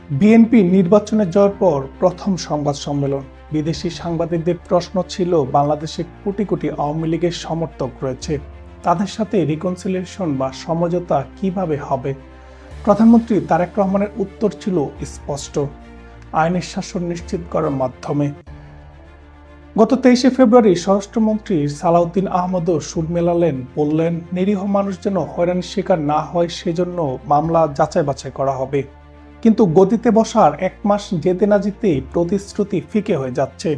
BNP নির্বাচনে জয়ের পর প্রথম সংবাদ সম্মেলন। বিদেশি সাংবাদিকদের প্রশ্ন ছিল, বাংলাদেশে কোটি কোটি আওয়ামী লীগের সমর্থক রয়েছে, তাদের সাথে রিকনসিলিয়েশন বা সমঝোতা কিভাবে হবে? প্রধানমন্ত্রী তারেক রহমানের উত্তর ছিল স্পষ্ট, আইনের শাসন নিশ্চিত করার মাধ্যমে। গত 23শে ফেব্রুয়ারি স্বরাষ্ট্রমন্ত্রী সালাউদ্দিন আহমদও সুর মেলালেন, বললেন নিরীহ মানুষ যেন হয়রানির শিকার না হয় সেজন্য মামলা যাচাই বাছাই করা হবে। কিন্তু গদিতে বসার 1 মাস যেতে না যেতেই প্রতিশ্রুতি ফিকে হয়ে যাচ্ছে।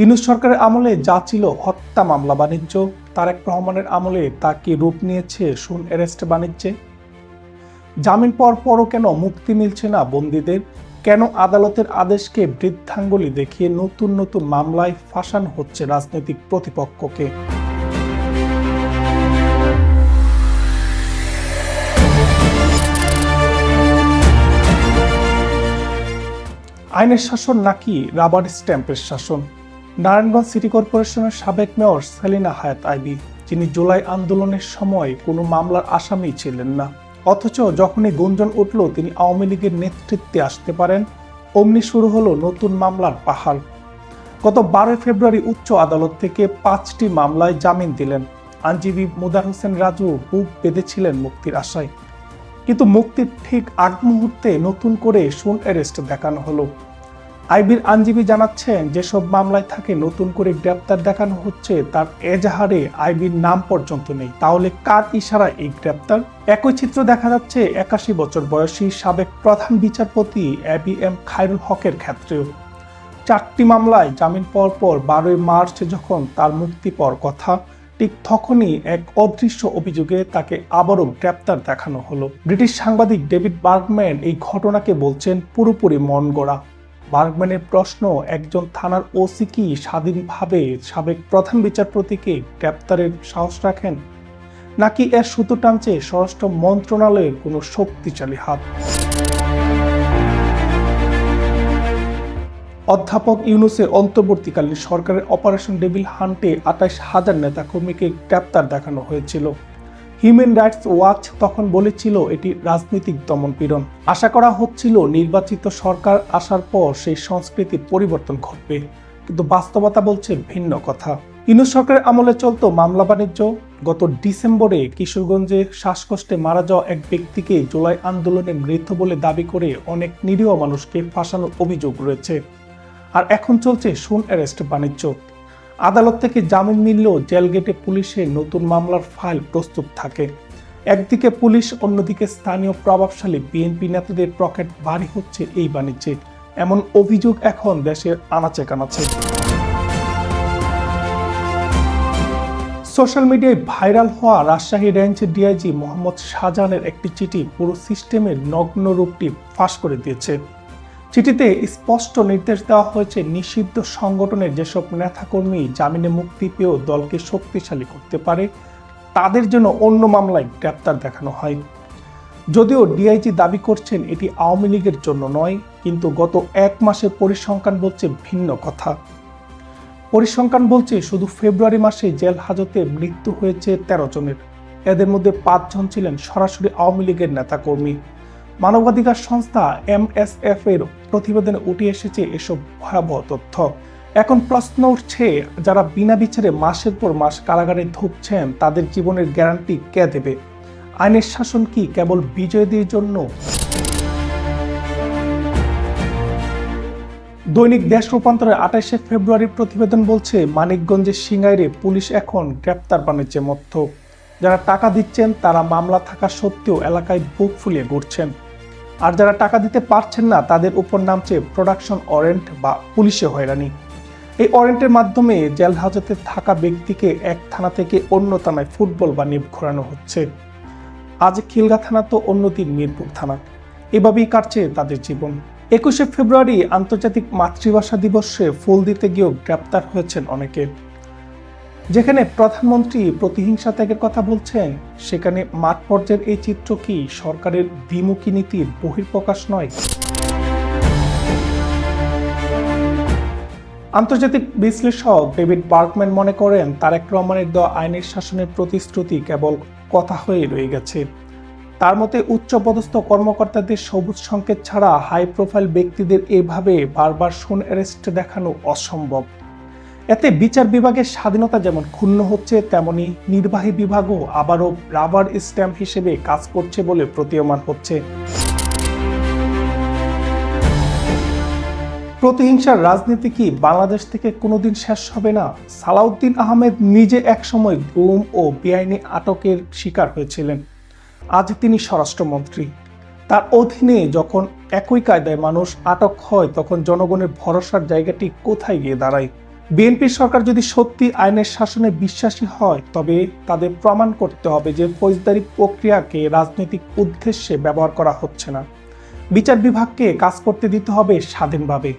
ইউনূস সরকারের আমলে যা ছিল হত্যা মামলা বাণিজ্য, তারেক রহমানের আমলে তা কি রূপ নিয়েছে শুন অ্যারেস্ট বাণিজ্যে? জামিন পাওয়ার পরও কেন মুক্তি মিলছে না বন্দীদের? কেন আদালতের আদেশকে বৃদ্ধাঙ্গুলি দেখিয়ে নতুন নতুন মামলায় ফাঁসানো হচ্ছে রাজনৈতিক প্রতিপক্ষকে? আইনের শাসন নাকি রাবার স্ট্যাম্পের শাসন? নারায়ণগঞ্জ সিটি কর্পোরেশনের সাবেক মেয়র সেলিনা হায়াৎ আইবি, যিনি জুলাই আন্দোলনের সময় কোনো মামলার আসামি ছিলেন না, অথচ যখনই গুঞ্জন উঠল তিনি আওয়ামী লীগের নেতৃত্বে আসতে পারেন, অমনি শুরু হলো নতুন মামলার পাহাড়। গত 12 ফেব্রুয়ারি উচ্চ আদালত থেকে 5টি মামলায় জামিন দিলেন। আইনজীবী মুদার হোসেন রাজু বুক বেঁধেছিলেন মুক্তির আশায়, কিন্তু মুক্তির ঠিক আগ মুহূর্তে নতুন করে শুন অ্যারেস্ট দেখানো হলো। আইবির আইনজীবী জানাচ্ছেন, যেসব মামলায় থাকে নতুন করে গ্রেপ্তার দেখানো হচ্ছে তার এজাহারে আইবির নাম পর্যন্ত নেই। তাহলে কার ইশারায় এই গ্রেপ্তার? একই চিত্র দেখা যাচ্ছে 81 বছর বয়সী সাবেক প্রধান বিচারপতি ABM খায়রুল হকের ক্ষেত্রেও। 4টি মামলায় জামিন পাওয়ার পর 12 মার্চ যখন তার মুক্তি পাওয়ার কথা, ঠিক তখনই এক অদৃশ্য অভিযোগে তাকে আবারও গ্রেপ্তার দেখানো হলো। ব্রিটিশ সাংবাদিক ডেভিড বার্গম্যান এই ঘটনাকে বলছেন পুরোপুরি মন গড়া। বার্গম্যানের প্রশ্ন, একজন থানার ওসি কি স্বাধীনভাবে সাবেক প্রধান বিচারপতিকে গ্রেপ্তারের সাহস রাখেন, নাকি এর সুতো টানছে স্বরাষ্ট্র মন্ত্রণালয়ের কোনো শক্তিশালী হাত? অধ্যাপক ইউনূসের অন্তর্বর্তীকালীন সরকারের অপারেশন ডেভিল হান্টে 28,000 নেতাকর্মীকে গ্রেপ্তার দেখানো হয়েছিল। হিউম্যান রাইটস ওয়াচ তখন বলেছিল এটি রাজনৈতিক দমনপীড়ন। আশা করা হচ্ছিল নির্বাচিত সরকার আসার পর সেই সংস্কৃতির পরিবর্তন ঘটবে, কিন্তু বাস্তবতা বলছে ভিন্ন কথা। ইউনূস সরকারের আমলে চলত মামলা বাণিজ্য। গত ডিসেম্বরে কিশোরগঞ্জে শ্বাসকষ্টে মারা যাওয়া এক ব্যক্তিকে জুলাই আন্দোলনে মৃত বলে দাবি করে অনেক নিরীহ মানুষকে ফাঁসানোর অভিযোগ রয়েছে। আর এখন চলছে শুন অ্যারেস্ট বাণিজ্য। আদালত থেকে জামিন মিললেও জেলগেটে পুলিশের নতুন মামলার ফাইল প্রস্তুত থাকে। একদিকে পুলিশ, অন্যদিকে স্থানীয় প্রভাবশালী বিএনপি নেতাদের পকেট ভারী হচ্ছে এই বাণিজ্যে, এমন অভিযোগ এখন দেশের আনাচে কানাচে। সোশ্যাল মিডিয়ায় ভাইরাল হওয়া রাজশাহী রেঞ্জের ডিআইজি মোহাম্মদ শাহজাহানের একটি চিঠি পুরো সিস্টেমের নগ্ন রূপটি ফাঁস করে দিয়েছে। চিঠিতে স্পষ্ট নির্দেশ দেওয়া হয়েছে, নিষিদ্ধ সংগঠনের যেসব নেতাকর্মী জামিনে মুক্তি পেয়েও দলকে শক্তিশালী করতে পারে তাদের জন্য অন্য মামলায় গ্রেপ্তার দেখানো হয়। যদিও ডিআইজি দাবি করছেন এটি আওয়ামী লীগের জন্য নয়, কিন্তু গত 1 মাসের পরিসংখ্যান বলছে ভিন্ন কথা। পরিসংখ্যান বলছে শুধু ফেব্রুয়ারি মাসে জেল হাজতে মৃত্যু হয়েছে 13 জনের। এদের মধ্যে 5 জন ছিলেন সরাসরি আওয়ামী লীগের নেতাকর্মী। মানবাধিকার সংস্থা MSF এর প্রতিবেদনে উঠে এসেছে এসব ভয়াবহ তথ্য। এখন প্রশ্ন উঠছে, যারা বিনা বিচারে মাসের পর মাস কারাগারে ধুঁকছেন তাদের জীবনের গ্যারান্টি কে দেবে? আইনের শাসন কি কেবল বিজয়ীদের জন্য? দৈনিক দেশ রূপান্তরের 28শে ফেব্রুয়ারির প্রতিবেদন বলছে, মানিকগঞ্জের সিঙ্গাইরে পুলিশ এখন গ্রেপ্তার বাণিজ্যে মত্ত। যারা টাকা দিচ্ছেন তারা মামলা থাকা সত্ত্বেও এলাকায় বুক ফুলিয়ে ঘুরছেন, আর যারা টাকা দিতে পারছেন না তাদের উপর নামছে প্রোডাকশন ওয়ারেন্ট বা পুলিশে হয়রানি। এই ওয়ারেন্টের মাধ্যমে জেল হাজতে থাকা ব্যক্তিকে এক থানা থেকে অন্য থানায় ফুটবল বানিয়ে ঘোরানো হচ্ছে। আজ খিলগা থানা তো অন্যদিন মিরপুর থানা। এভাবেই কাটছে তাদের জীবন। 21শে ফেব্রুয়ারি আন্তর্জাতিক মাতৃভাষা দিবসে ফুল দিতে গিয়েও গ্রেপ্তার হয়েছেন অনেকে। যেখানে প্রধানমন্ত্রী প্রতিহিংসা ত্যাগের কথা বলছেন, সেখানে মাঠ পর্যায়ের এই চিত্র কি সরকারের দ্বিমুখী নীতির বহিঃপ্রকাশ নয়? আন্তর্জাতিক বিশ্লেষক ডেভিড বার্গম্যান মনে করেন, তারেক রহমানের দেওয়া আইনের শাসনের প্রতিশ্রুতি কেবল কথা হয়ে রয়ে গেছে। তার মতে উচ্চপদস্থ কর্মকর্তাদের সবুজ সংকেত ছাড়া হাই প্রোফাইল ব্যক্তিদের এভাবে বারবার শুন অ্যারেস্ট দেখানো অসম্ভব। এতে বিচার বিভাগের স্বাধীনতা যেমন ক্ষুণ্ণ হচ্ছে, তেমনি নির্বাহী বিভাগও আবারও রাবার স্ট্যাম্প হিসেবে কাজ করছে বলে প্রতীয়মান হচ্ছে। প্রতিহিংসার রাজনীতি কি বাংলাদেশ থেকে কোনোদিন শেষ হবে না? সালাউদ্দিন আহমেদ নিজে একসময় গুম ও বেআইনি আটকের শিকার হয়েছিলেন। আজ তিনি স্বরাষ্ট্রমন্ত্রী। তার অধীনে যখন একই কায়দায় মানুষ আটক হয়, তখন জনগণের ভরসার জায়গাটি কোথায় গিয়ে দাঁড়ায়? বিএনপি সরকার যদি সত্যি আইনের শাসনে বিশ্বাসী হয়, তবে তাদের প্রমাণ করতে হবে যে ফৌজদারি প্রক্রিয়াকে রাজনৈতিক উদ্দেশ্যে ব্যবহার করা হচ্ছে না। বিচার বিভাগকে কাজ করতে দিতে হবে স্বাধীনভাবে,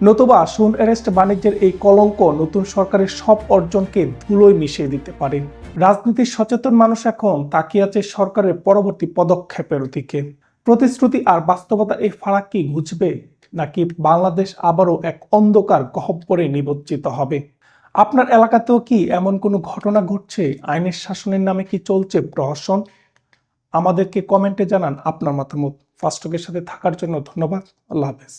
নতুবা শুন অ্যারেস্ট বাণিজ্যের এই কলঙ্ক নতুন সরকারের সব অর্জনকে ধুলোয় মিশিয়ে দিতে পারে। রাজনীতির সচেতন মানুষ এখন তাকিয়ে আছে সরকারের পরবর্তী পদক্ষেপের দিকে। প্রতিশ্রুতি আর বাস্তবতার এই ফারাক কি ঘুচবে, নাকি বাংলাদেশ আবারও এক অন্ধকার গহ্বরে নিমজ্জিত হবে? আপনার এলাকাতেও কি এমন কোনো ঘটনা ঘটছে? আইনের শাসনের নামে কি চলছে প্রহসন? আমাদেরকে কমেন্টে জানান আপনার মতামত। ফাস্টকের সাথে থাকার জন্য ধন্যবাদ। আল্লাহ হাফেজ।